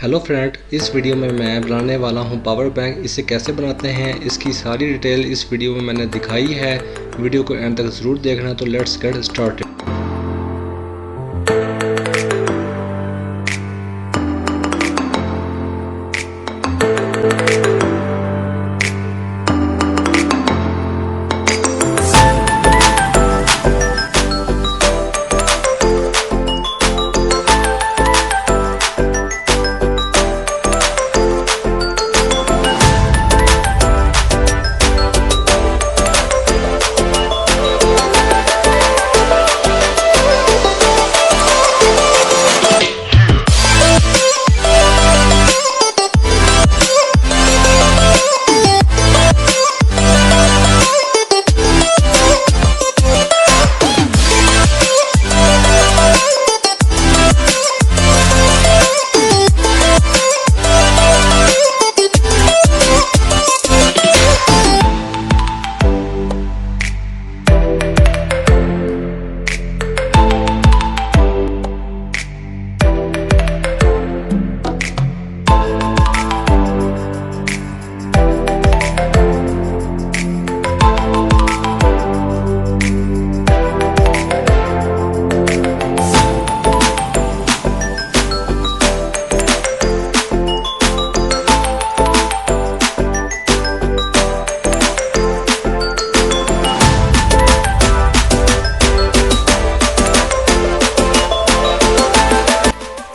Hello friend, इस video में मैं बनाने वाला हूं पावर बैंक। इसे कैसे बनाते हैं इसकी सारी डिटेल इस वीडियो में मैंने दिखाई है। वीडियो को एंड तक ज़रूर देखना। तो let's get started.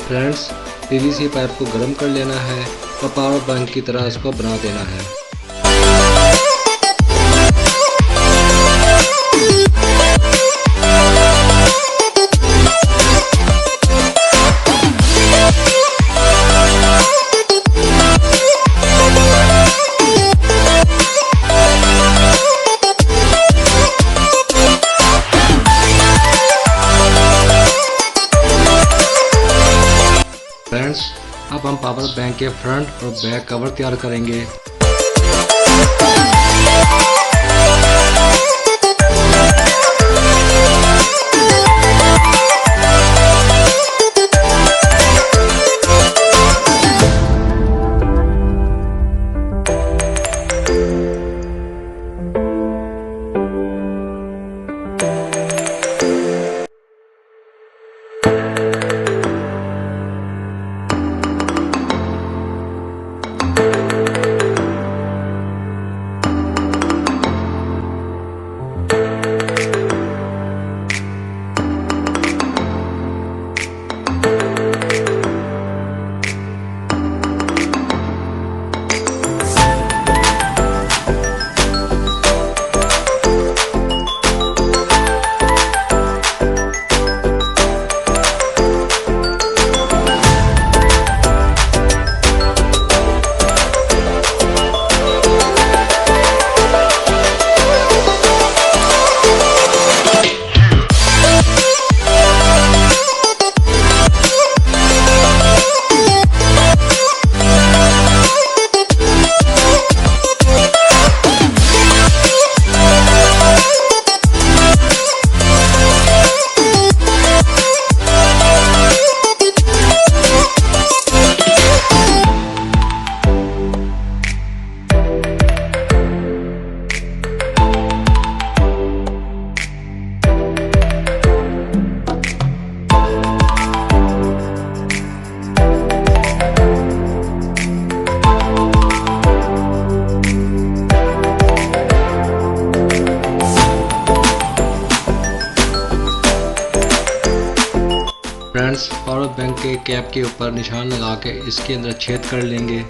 Friends, PVC pipe को गर्म कर लेना है और पावर बैंक की तरह इसको बना देना है। फ्रेंड्स, अब हम पावर बैंक के फ्रंट और बैक कवर तैयार करेंगे। फ्रेंड्स, पावर बैंक के कैप के ऊपर निशान लगा के इसके अंदर छेद कर लेंगे।